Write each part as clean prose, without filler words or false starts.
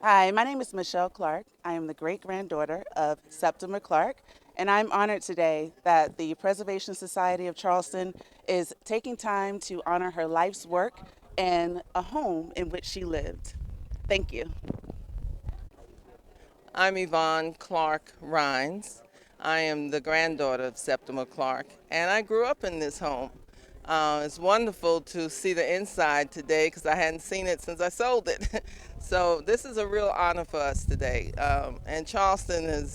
Hi, my name is Michelle Clark. I am the great-granddaughter of SEPITMA CLARK, and I'm honored today that the Preservation Society of Charleston is taking time to honor her life's work and a home in which she lived. Thank you. I'm Yvonne Clark Rhines. I am the granddaughter of Septima Clark, and I grew up in this home. It's wonderful to see the inside today because I hadn't seen it since I sold it. So this is a real honor for us today. And Charleston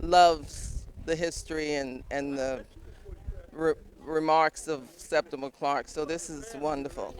loves the history and the re- remarks of Septima Clark. So this is wonderful.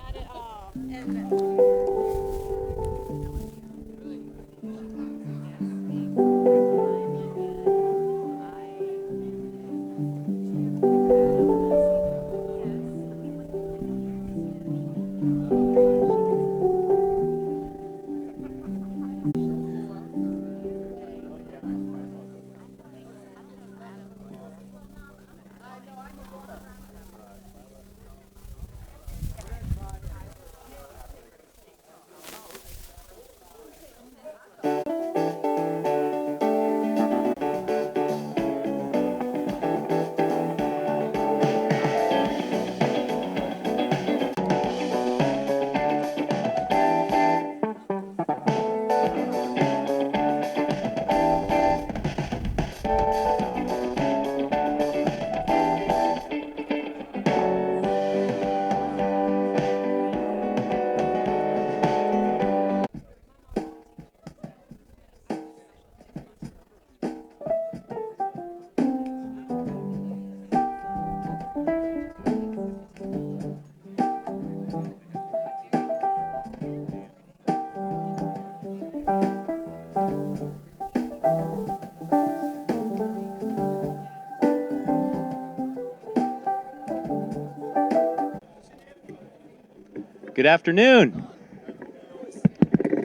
Good afternoon.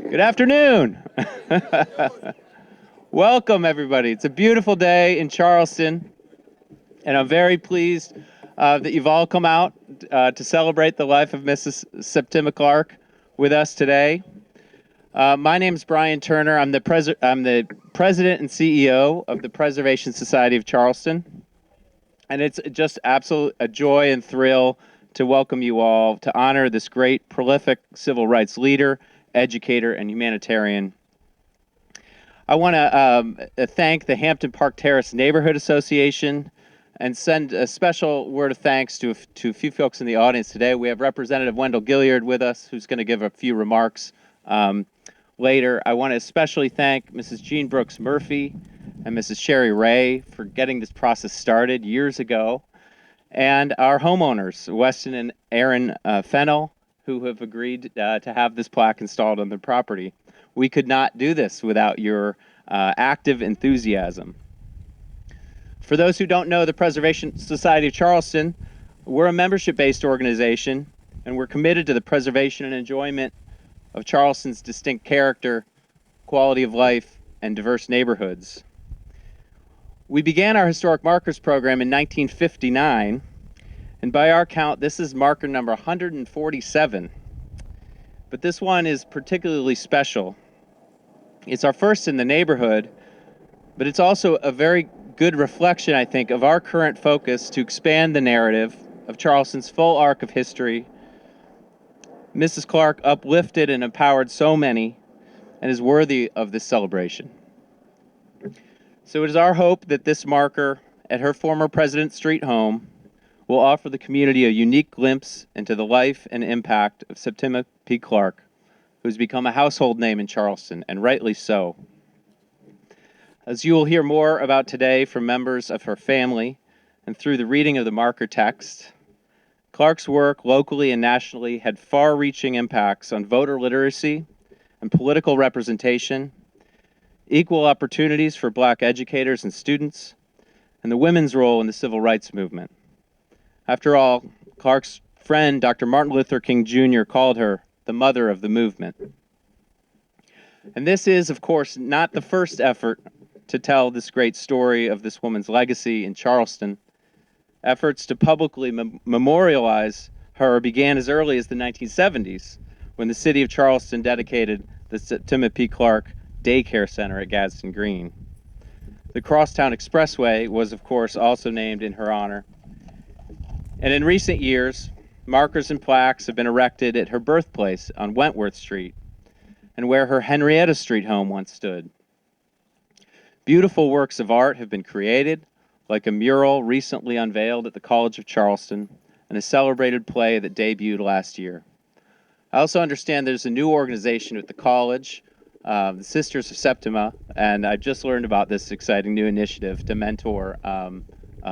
Good afternoon. Welcome, everybody. It's a beautiful day in Charleston, and I'm very pleased that you've all come out to celebrate the life of Mrs. Septima Clark with us today. My name is Brian Turner. I'm the president and CEO of the Preservation Society of Charleston, and it's just absolute a joy and thrill to welcome you all to honor this great, prolific civil rights leader, educator, and humanitarian. I want to thank the Hampton Park Terrace Neighborhood Association and send a special word of thanks to a few folks in the audience today. We have Representative Wendell Gilliard with us, who's going to give a few remarks later. I want to especially thank Mrs. Jean Brooks Murphy and Mrs. Sherry Ray for getting this process started years ago, and our homeowners, Weston and Aaron Fennell, who have agreed to have this plaque installed on their property. We could not do this without your active enthusiasm. For those who don't know the Preservation Society of Charleston, we're a membership-based organization, and we're committed to the preservation and enjoyment of Charleston's distinct character, quality of life, and diverse neighborhoods. We began our Historic Markers program in 1959, and by our count, this is marker number 147. But this one is particularly special. It's our first in the neighborhood, but it's also a very good reflection, I think, of our current focus to expand the narrative of Charleston's full arc of history. Mrs. Clark uplifted and empowered so many and is worthy of this celebration. So it is our hope that this marker at her former President Street home will offer the community a unique glimpse into the life and impact of Septima P. Clark, who's become a household name in Charleston, and rightly so. As you will hear more about today from members of her family and through the reading of the marker text, Clark's work locally and nationally had far-reaching impacts on voter literacy and political representation, equal opportunities for black educators and students, and the women's role in the civil rights movement. After all, Clark's friend, Dr. Martin Luther King Jr., called her the mother of the movement. And this is, of course, not the first effort to tell this great story of this woman's legacy in Charleston. Efforts to publicly memorialize her began as early as the 1970s, when the city of Charleston dedicated the Septima P. Clark daycare center at Gadsden Green. The Crosstown Expressway was, of course, also named in her honor. And in recent years, markers and plaques have been erected at her birthplace on Wentworth Street and where her Henrietta Street home once stood. Beautiful works of art have been created, like a mural recently unveiled at the College of Charleston and a celebrated play that debuted last year. I also understand there's a new organization at the college, the Sisters of Septima, and I just learned about this exciting new initiative to mentor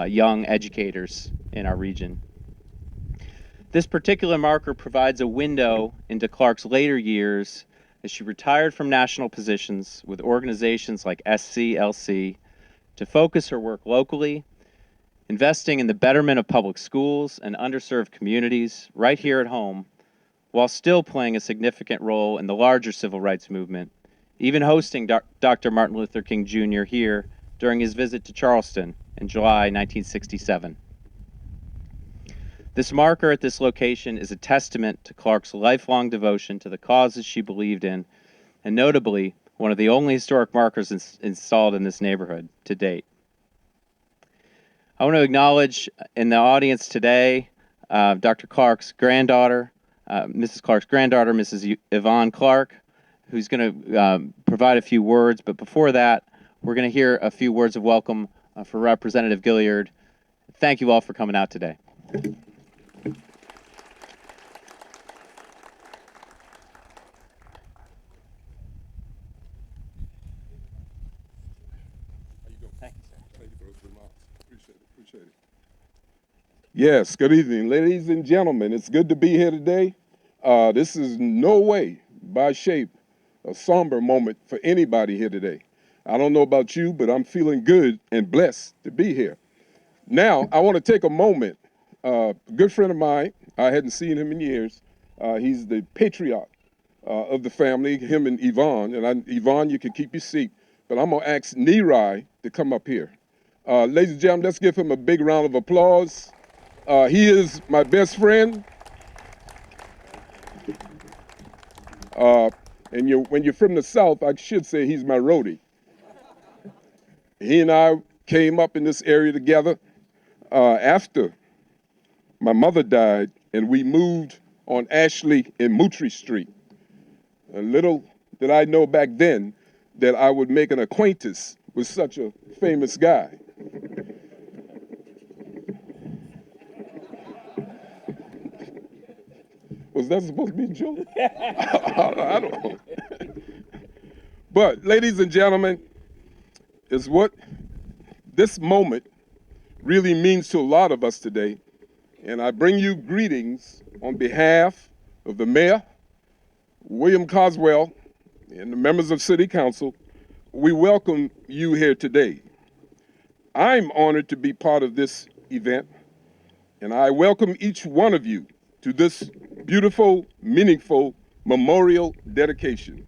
young educators in our region. This particular marker provides a window into Clark's later years as she retired from national positions with organizations like SCLC to focus her work locally, investing in the betterment of public schools and underserved communities right here at home, while still playing a significant role in the larger civil rights movement, even hosting Dr. Martin Luther King Jr. here during his visit to Charleston in July 1967. This marker at this location is a testament to Clark's lifelong devotion to the causes she believed in, and notably, one of the only historic markers installed in this neighborhood to date. I want to acknowledge in the audience today Dr. Clark's granddaughter, Mrs. Clark's granddaughter, Mrs. Yvonne Clark, who's going to provide a few words. But before that, we're going to hear a few words of welcome for Representative Gilliard. Thank you all for coming out today. Yes, good evening, ladies and gentlemen. It's good to be here today. This is no way, by shape, a somber moment for anybody here today. I don't know about you, but I'm feeling good and blessed to be here. Now, I want to take a moment. A good friend of mine, I hadn't seen him in years. He's the patriarch of the family, him and Yvonne. And Yvonne, you can keep your seat, but I'm going to ask Nerai to come up here. Ladies and gentlemen, let's give him a big round of applause. He is my best friend. And when you're from the South, I should say he's my roadie. He and I came up in this area together after my mother died, and we moved on Ashley and Moutry Street. And little did I know back then that I would make an acquaintance with such a famous guy. Was that supposed to be a joke? I don't know. But, ladies and gentlemen, is what this moment really means to a lot of us today. And I bring you greetings on behalf of the mayor, William Coswell, and the members of City Council. We welcome you here today. I'm honored to be part of this event, and I welcome each one of you to this beautiful, meaningful memorial dedication.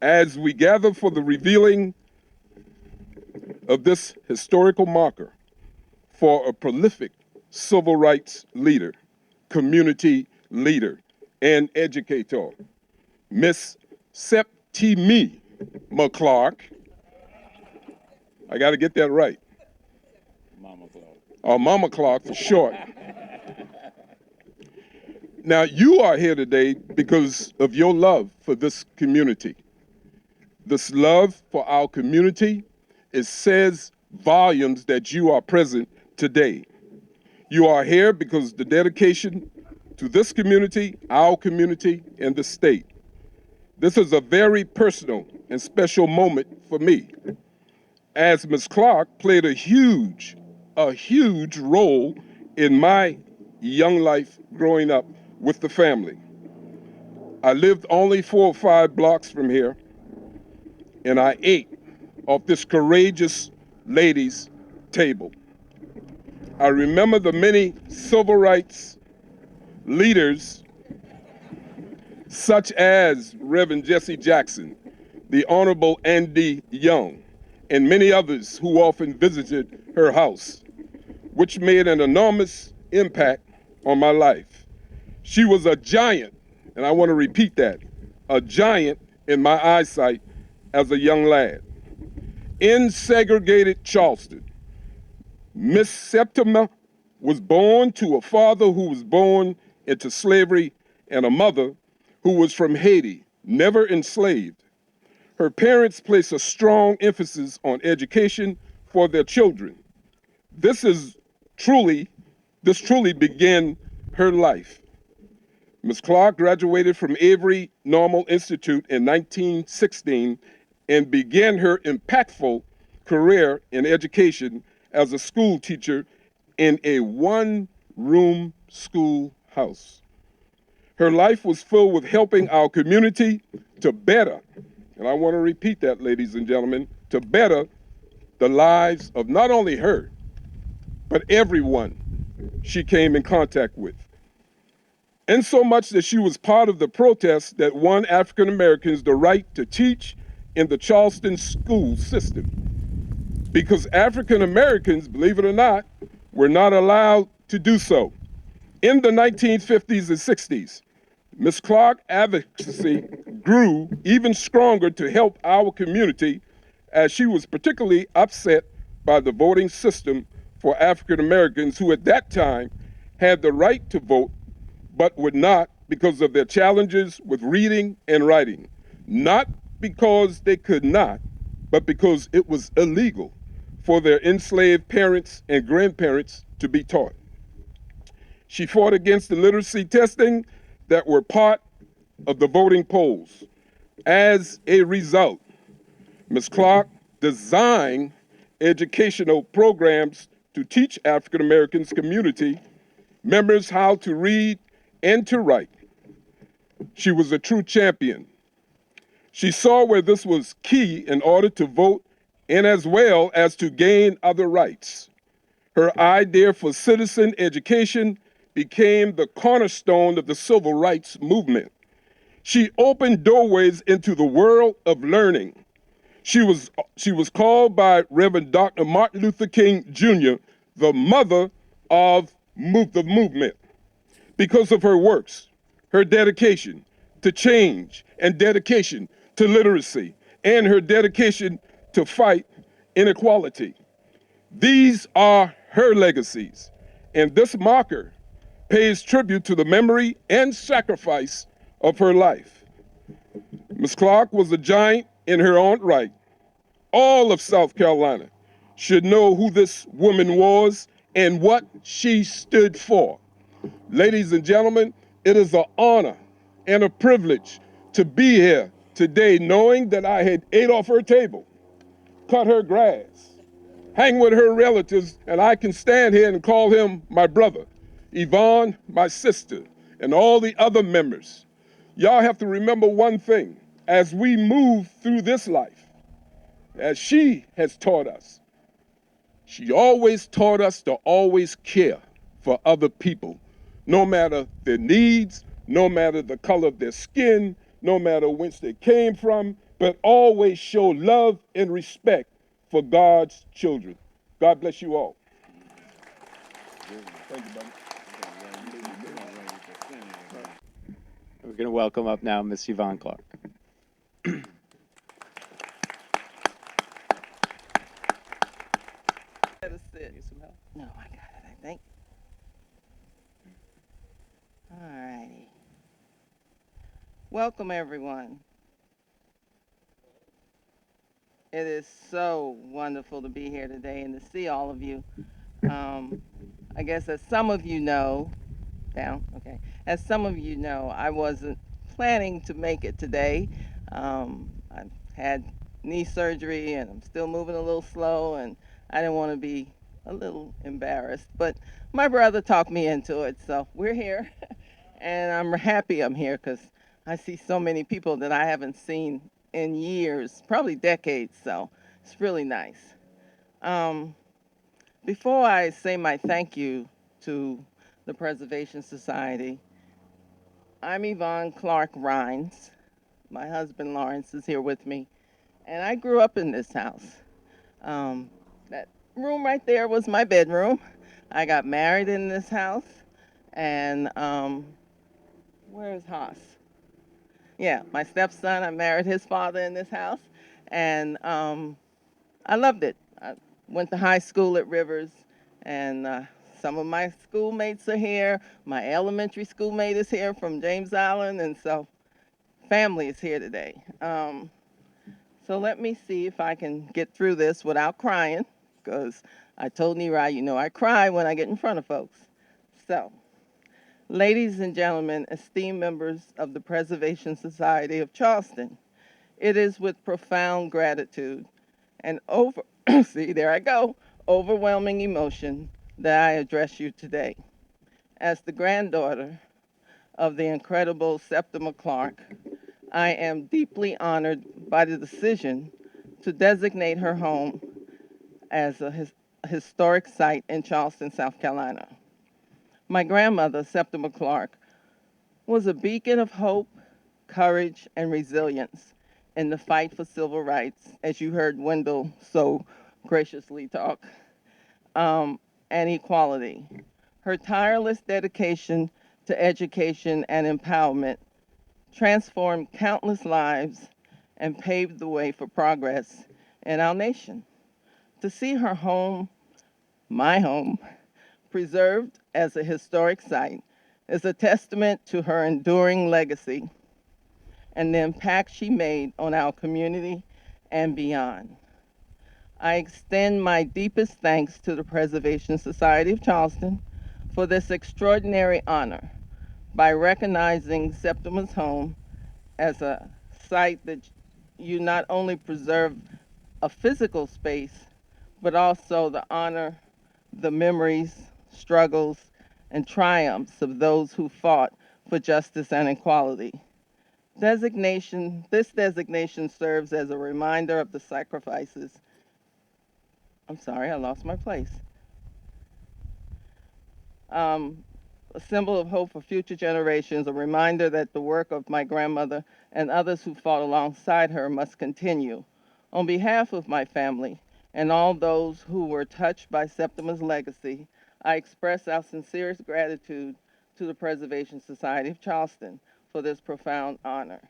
As we gather for the revealing of this historical marker for a prolific civil rights leader, community leader, and educator, Miss SEPITMA CLARK. I got to get that right. Mama Clark. Mama Clark for short. Now, you are here today because of your love for this community. This love for our community, it says volumes that you are present today. You are here because the dedication to this community, our community, and the state. This is a very personal and special moment for me, as Ms. Clark played a huge role in my young life growing up with the family. I lived only 4 or 5 blocks from here, and I ate off this courageous lady's table. I remember the many civil rights leaders, such as Reverend Jesse Jackson, the Honorable Andy Young, and many others who often visited her house, which made an enormous impact on my life. She was a giant, and I want to repeat that, a giant in my eyesight as a young lad. In segregated Charleston, Miss Septima was born to a father who was born into slavery and a mother who was from Haiti, never enslaved. Her parents placed a strong emphasis on education for their children. This is truly, this truly began her life. Ms. Clark graduated from Avery Normal Institute in 1916 and began her impactful career in education as a school teacher in a one-room schoolhouse. Her life was filled with helping our community to better, and I want to repeat that, ladies and gentlemen, to better the lives of not only her, but everyone she came in contact with. And so much that she was part of the protest that won African Americans the right to teach in the Charleston school system. Because African Americans, believe it or not, were not allowed to do so. In the 1950s and 60s, Ms. Clark advocacy grew even stronger to help our community, as she was particularly upset by the voting system for African Americans who at that time had the right to vote but would not because of their challenges with reading and writing. Not because they could not, but because it was illegal for their enslaved parents and grandparents to be taught. She fought against the literacy testing that were part of the voting polls. As a result, Ms. Clark designed educational programs to teach African Americans community members how to read and to write. She was a true champion. She saw where this was key in order to vote and as well as to gain other rights. Her idea for citizen education became the cornerstone of the civil rights movement. She opened doorways into the world of learning. She was called by Reverend Dr. Martin Luther King Jr. the mother of the movement because of her works, her dedication to change and dedication to literacy, and her dedication to fight inequality. These are her legacies, and this marker pays tribute to the memory and sacrifice of her life. Ms. Clark was a giant in her own right. All of South Carolina should know who this woman was and what she stood for. Ladies and gentlemen, it is an honor and a privilege to be here today knowing that I had ate off her table, cut her grass, hang with her relatives, and I can stand here and call him my brother, Yvonne, my sister, and all the other members. Y'all have to remember one thing. As we move through this life, as she has taught us, she always taught us to always care for other people, no matter their needs, no matter the color of their skin, no matter whence they came from, but always show love and respect for God's children. God bless you all. Thank you, buddy. We're going to welcome up now Miss Yvonne Clark. No, I got it, I think. All righty. Welcome, everyone. It is so wonderful to be here today and to see all of you. I guess as some of you know, okay. As some of you know, I wasn't planning to make it today. I've had knee surgery and I'm still moving a little slow, and I didn't want to be a little embarrassed, but my brother talked me into it, so we're here. And I'm happy I'm here because I see so many people that I haven't seen in years, probably decades, so it's really nice. Before I say my thank you to the Preservation Society, I'm Yvonne Clark Rhines. My husband Lawrence is here with me, and I grew up in this house. That room right there was my bedroom. I got married in this house, and where's Haas? Yeah, my stepson, I married his father in this house, And I loved it. I went to high school at Rivers, and some of my schoolmates are here. My elementary schoolmate is here from James Island, and so family is here today. So let me see if I can get through this without crying, because I told Neri, you know, I cry when I get in front of folks. So, ladies and gentlemen, esteemed members of the Preservation Society of Charleston, it is with profound gratitude and see, there I go, overwhelming emotion that I address you today. As the granddaughter of the incredible Septima Clark, I am deeply honored by the decision to designate her home as a historic site in Charleston, South Carolina. My grandmother, Septima Clark, was a beacon of hope, courage, and resilience in the fight for civil rights, as you heard Wendell so graciously talk, and equality. Her tireless dedication to education and empowerment transformed countless lives and paved the way for progress in our nation. To see her home, my home, preserved as a historic site is a testament to her enduring legacy and the impact she made on our community and beyond. I extend my deepest thanks to the Preservation Society of Charleston for this extraordinary honor by recognizing Septima's home as a site that you not only preserve a physical space, but also the honor, the memories, struggles, and triumphs of those who fought for justice and equality. This designation serves as a reminder of the sacrifices. I'm sorry, I lost my place. Um, a symbol of hope for future generations, a reminder that the work of my grandmother and others who fought alongside her must continue. On behalf of my family and all those who were touched by Septima's legacy, I express our sincerest gratitude to the Preservation Society of Charleston for this profound honor.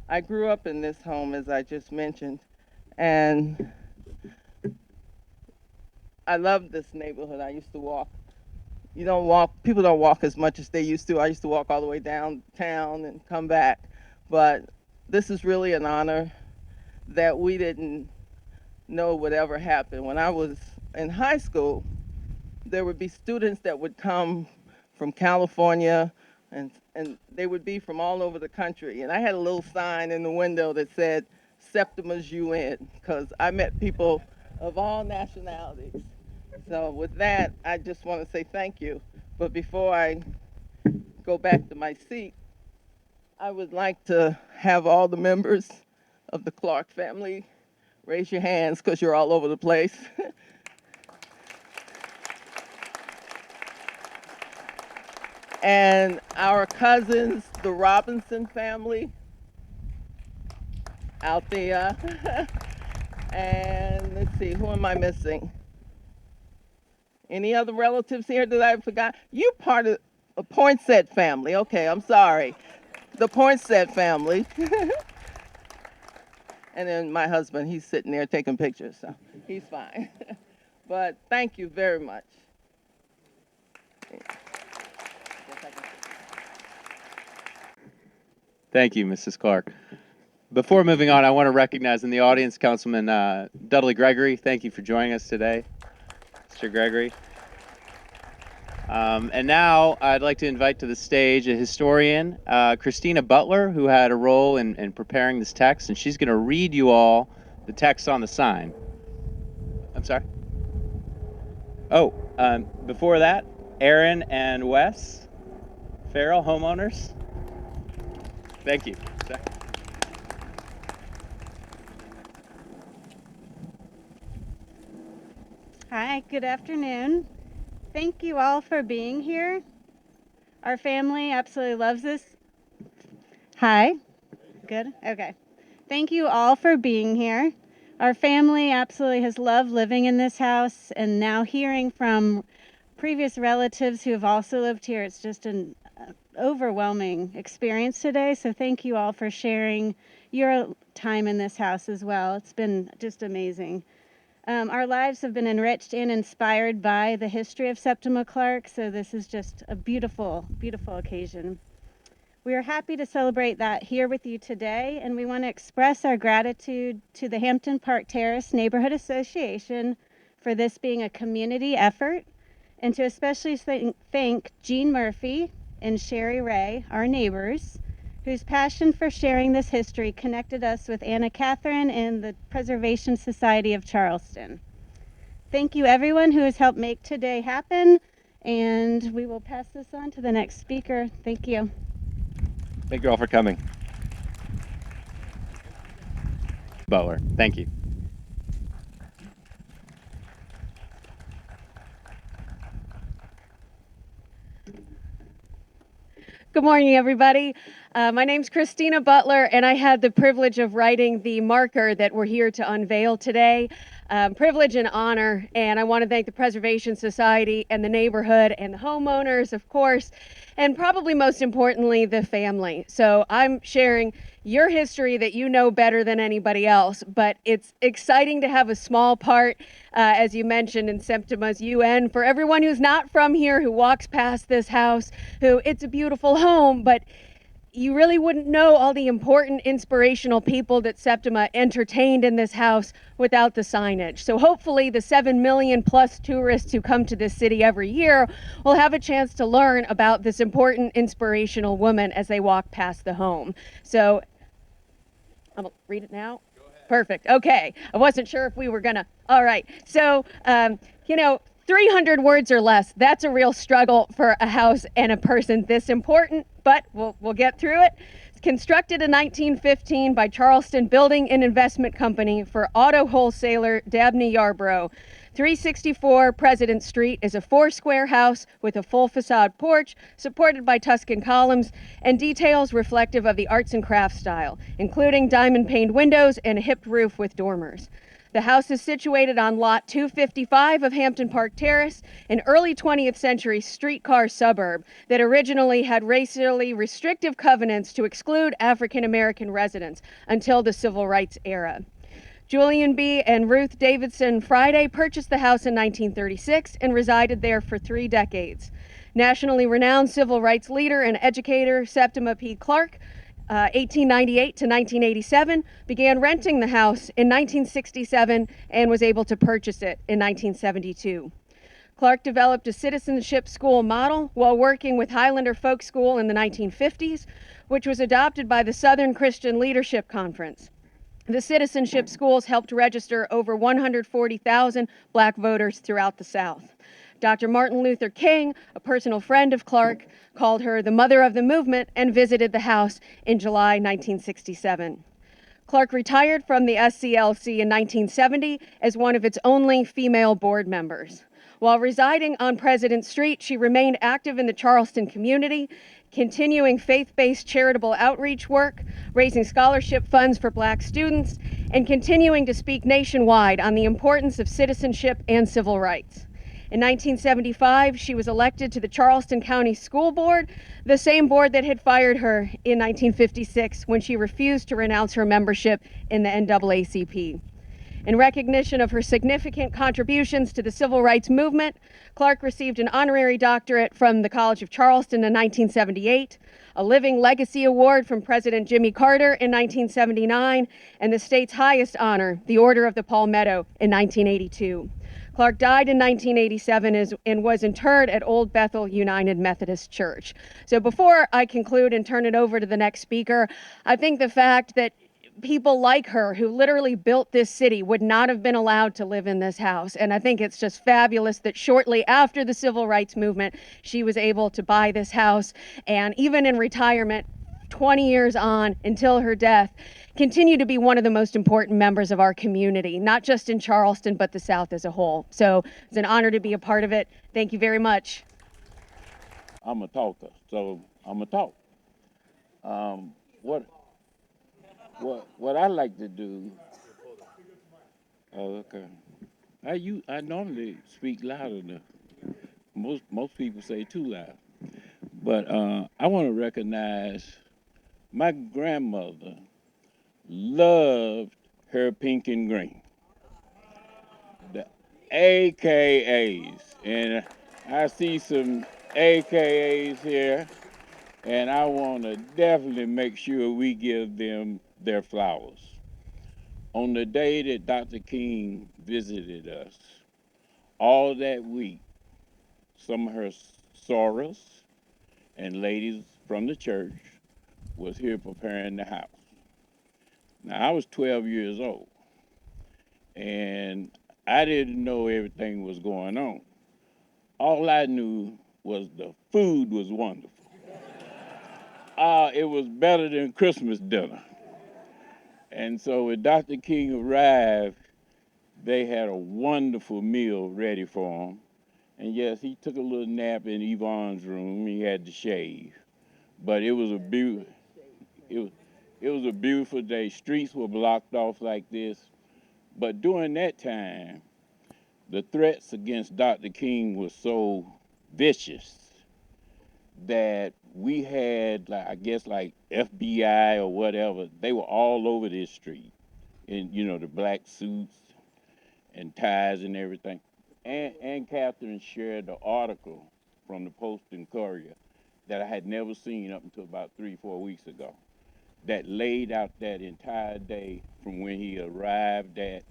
I grew up in this home, as I just mentioned, and I love this neighborhood. I used to walk. People don't walk as much as they used to. I used to walk all the way downtown and come back. But this is really an honor that we didn't know would ever happen. When I was in high school, there would be students that would come from California and they would be from all over the country. And I had a little sign in the window that said, Septima's UN, because I met people of all nationalities. So with that, I just want to say thank you. But before I go back to my seat, I would like to have all the members of the Clark family raise your hands because you're all over the place. And our cousins, the Robinson family, out there. And let's see, who am I missing? Any other relatives here that I forgot? You part of a Poinsett family. Okay, I'm sorry. The Poinsett family. And then my husband, he's sitting there taking pictures, so he's fine. But thank you very much. Thank you, Mrs. Clark. Before moving on, I want to recognize in the audience Councilman Dudley Gregory. Thank you for joining us today, Mr. Gregory. And now I'd like to invite to the stage a historian, Christina Butler, who had a role in preparing this text, and she's going to read you all the text on the sign. I'm sorry? Oh, before that, Aaron and Wes Farrell, homeowners. Thank you. Sorry. Hi, good afternoon. Thank you all for being here. Our family absolutely loves this. Hi, good, okay. Thank you all for being here. Our family absolutely has loved living in this house, and now hearing from previous relatives who have also lived here, it's just a overwhelming experience today. So thank you all for sharing your time in this house as well. It's been just amazing. Our lives have been enriched and inspired by the history of Septima Clark, so this is just a beautiful, beautiful occasion. We are happy to celebrate that here with you today, and we want to express our gratitude to the Hampton Park Terrace Neighborhood Association for this being a community effort, and to especially thank Jean Murphy and Sherry Ray, our neighbors, whose passion for sharing this history connected us with Anna Catherine and the Preservation Society of Charleston. Thank you everyone who has helped make today happen, and we will pass this on to the next speaker. Thank you. Thank you all for coming. Butler, thank you. Good morning, everybody. My name's Christina Butler, and I had the privilege of writing the marker that we're here to unveil today. Privilege and honor, and I want to thank the Preservation Society and the neighborhood and the homeowners, of course, and probably most importantly, the family. So I'm sharing your history that you know better than anybody else, but it's exciting to have a small part, as you mentioned, in Septima's UN for everyone who's not from here, who walks past this house, who it's a beautiful home, but you really wouldn't know all the important, inspirational people that Septima entertained in this house without the signage. So hopefully the 7 million plus tourists who come to this city every year will have a chance to learn about this important, inspirational woman as they walk past the home. So I'm gonna read it now. Perfect. Okay. I wasn't sure if we were gonna. All right. So, 300 words or less, that's a real struggle for a house and a person this important, but we'll get through it. It's constructed in 1915 by Charleston Building and Investment Company for auto wholesaler Dabney Yarbrough. 364 President Street is a 4-square house with a full facade porch supported by Tuscan columns and details reflective of the arts and crafts style, including diamond-paned windows and a hipped roof with dormers. The house is situated on lot 255 of Hampton Park Terrace, an early 20th century streetcar suburb that originally had racially restrictive covenants to exclude African American residents until the Civil Rights era. Julian B. and Ruth Davidson Friday purchased the house in 1936 and resided there for 3 decades. Nationally renowned civil rights leader and educator Septima P. Clark, 1898 to 1987, began renting the house in 1967 and was able to purchase it in 1972. Clark developed a citizenship school model while working with Highlander Folk School in the 1950s, which was adopted by the Southern Christian Leadership Conference. The citizenship schools helped register over 140,000 black voters throughout the South. Dr. Martin Luther King, a personal friend of Clark, called her the mother of the movement and visited the house in July 1967. Clark retired from the SCLC in 1970 as one of its only female board members. While residing on President Street, she remained active in the Charleston community, continuing faith-based charitable outreach work, raising scholarship funds for black students, and continuing to speak nationwide on the importance of citizenship and civil rights. In 1975, she was elected to the Charleston County School Board, the same board that had fired her in 1956 when she refused to renounce her membership in the NAACP. In recognition of her significant contributions to the civil rights movement, Clark received an honorary doctorate from the College of Charleston in 1978, a Living Legacy Award from President Jimmy Carter in 1979, and the state's highest honor, the Order of the Palmetto, in 1982. Clark died in 1987 and was interred at Old Bethel United Methodist Church. So before I conclude and turn it over to the next speaker, I think the fact that people like her who literally built this city would not have been allowed to live in this house. And I think it's just fabulous that shortly after the civil rights movement, she was able to buy this house. And even in retirement, 20 years on until her death, continue to be one of the most important members of our community, not just in Charleston, but the South as a whole. So it's an honor to be a part of it. Thank you very much. I'm a talker, so I'm a talk. What I like to do? Oh, okay. I normally speak loud enough. Most people say too loud, But I want to recognize my grandmother loved her pink and green, the AKAs. And I see some AKAs here, and I want to definitely make sure we give them their flowers. On the day that Dr. King visited us, all that week, some of her sorors and ladies from the church was here preparing the house. Now, I was 12 years old, and I didn't know everything was going on. All I knew was the food was wonderful. It was better than Christmas dinner. And so when Dr. King arrived, they had a wonderful meal ready for him. And yes, he took a little nap in Yvonne's room. He had to shave, but it was a beautiful. It was, it was a beautiful day. Streets were blocked off like this, but during that time, the threats against Dr. King were so vicious that we had, like, I guess, like FBI or whatever. They were all over this street, in the black suits and ties and everything. And Catherine shared the article from the Post and Courier that I had never seen up until about 3, 4 weeks ago, that laid out that entire day from when he arrived at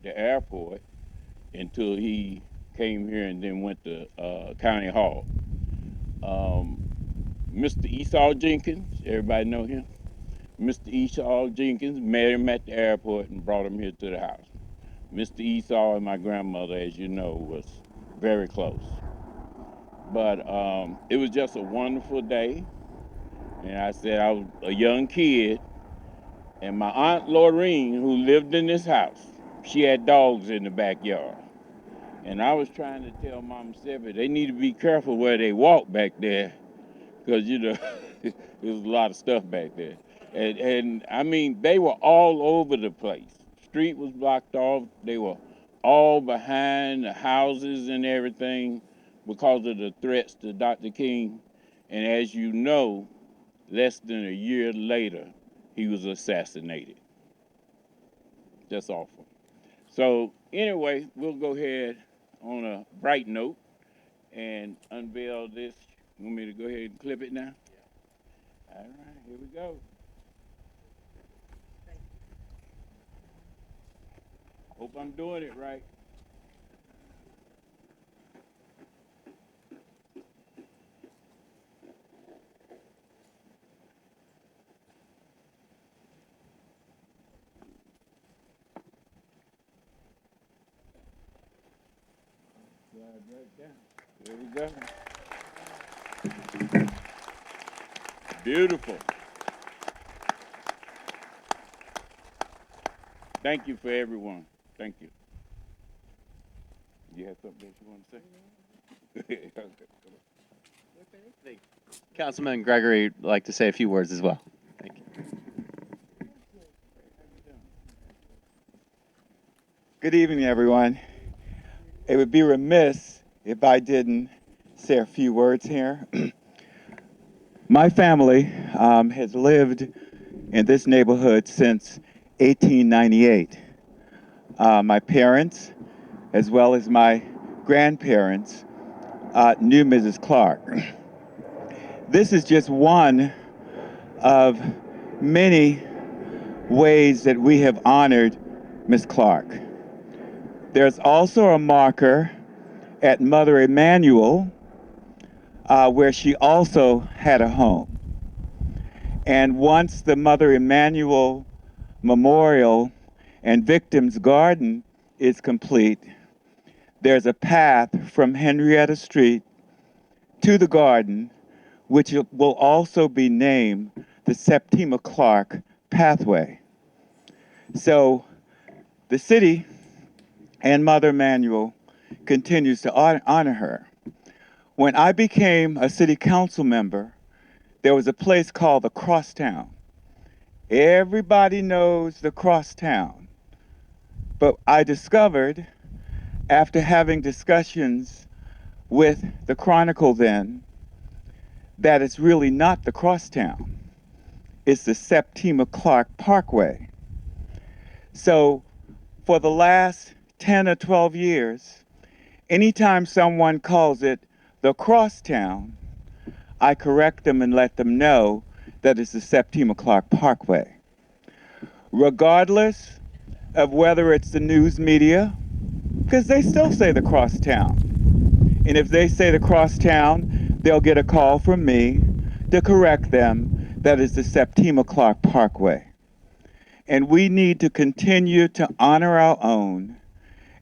the airport until he came here and then went to County Hall. Mr. Esau Jenkins, everybody know him? Mr. Esau Jenkins met him at the airport and brought him here to the house. Mr. Esau and my grandmother, as you know, was very close. But it was just a wonderful day. And I said I was a young kid, and my Aunt Laureen, who lived in this house, she had dogs in the backyard. And I was trying to tell Mama Seppi they need to be careful where they walk back there, because, there's a lot of stuff back there. And I mean, they were all over the place. Street was blocked off. They were all behind the houses and everything because of the threats to Dr. King. And as you know, less than a year later, he was assassinated. That's awful. So anyway, we'll go ahead on a bright note and unveil this. You want me to go ahead and clip it now? All right, here we go. Hope I'm doing it right. Slide right down. There we go. Beautiful. Thank you for everyone. Thank you. You have something that you want to say? Councilman Gregory would like to say a few words as well. Thank you. Good evening, everyone. It would be remiss if I didn't say a few words here. My family has lived in this neighborhood since 1898. My parents, as well as my grandparents, knew Mrs. Clark. This is just one of many ways that we have honored Miss Clark. There's also a marker at Mother Emanuel, where she also had a home. And once the Mother Emanuel Memorial and Victims Garden is complete, there's a path from Henrietta Street to the garden, which will also be named the SEPITMA CLARK pathway. So the city and Mother Emanuel continues to honor her. When I became a city council member, there was a place called the Crosstown. Everybody knows the Crosstown. But I discovered, after having discussions with the Chronicle then, that it's really not the crosstown. It's the SEPITMA CLARK Parkway. So for the last 10 or 12 years, anytime someone calls it the crosstown, I correct them and let them know that it's the SEPITMA CLARK Parkway. Regardless of whether it's the news media, because they still say the crosstown. And if they say the crosstown, they'll get a call from me to correct them that it's the SEPITMA CLARK Parkway. And we need to continue to honor our own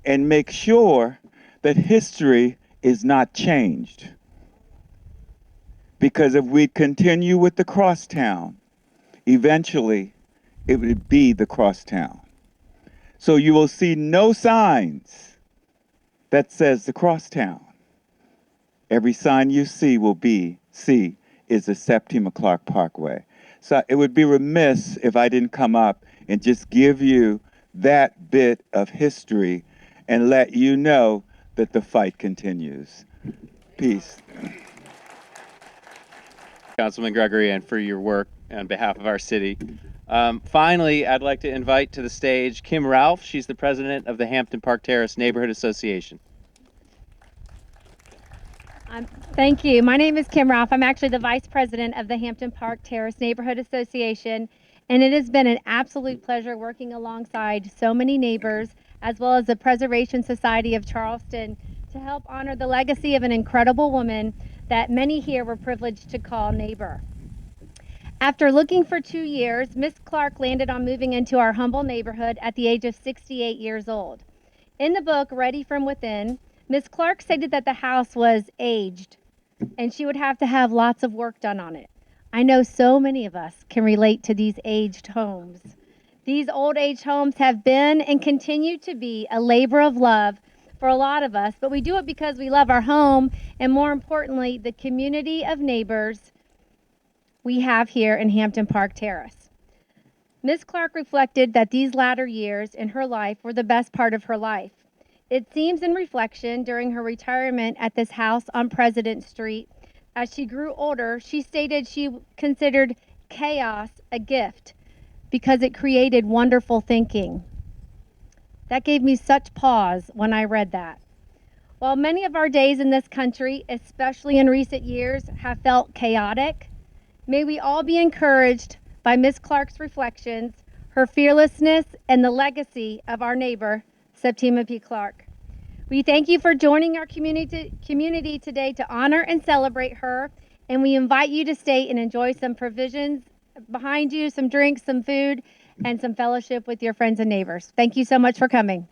and make sure that history is not changed. Because if we continue with the crosstown, eventually it would be the crosstown. So you will see no signs that says the crosstown. Every sign you see is the SEPITMA CLARK Parkway. So it would be remiss if I didn't come up and just give you that bit of history and let you know that the fight continues. Peace. Councilman Gregory, and for your work on behalf of our city. Finally, I'd like to invite to the stage Kim Ralph. She's the president of the Hampton Park Terrace Neighborhood Association. Thank you. My name is Kim Ralph. I'm actually the vice president of the Hampton Park Terrace Neighborhood Association, and it has been an absolute pleasure working alongside so many neighbors, as well as the Preservation Society of Charleston, to help honor the legacy of an incredible woman that many here were privileged to call neighbor. After looking for 2 years, Miss Clark landed on moving into our humble neighborhood at the age of 68 years old. In the book, Ready from Within, Miss Clark stated that the house was aged and she would have to have lots of work done on it. I know so many of us can relate to these aged homes. These old age homes have been and continue to be a labor of love for a lot of us, but we do it because we love our home and, more importantly, the community of neighbors we have here in Hampton Park Terrace. Miss Clark reflected that these latter years in her life were the best part of her life. It seems in reflection during her retirement at this house on President Street, as she grew older, she stated she considered chaos a gift because it created wonderful thinking. That gave me such pause when I read that. While many of our days in this country, especially in recent years, have felt chaotic, may we all be encouraged by Miss Clark's reflections, her fearlessness, and the legacy of our neighbor, SEPITMA P. Clark. We thank you for joining our community today to honor and celebrate her, and we invite you to stay and enjoy some provisions behind you, some drinks, some food, and some fellowship with your friends and neighbors. Thank you so much for coming.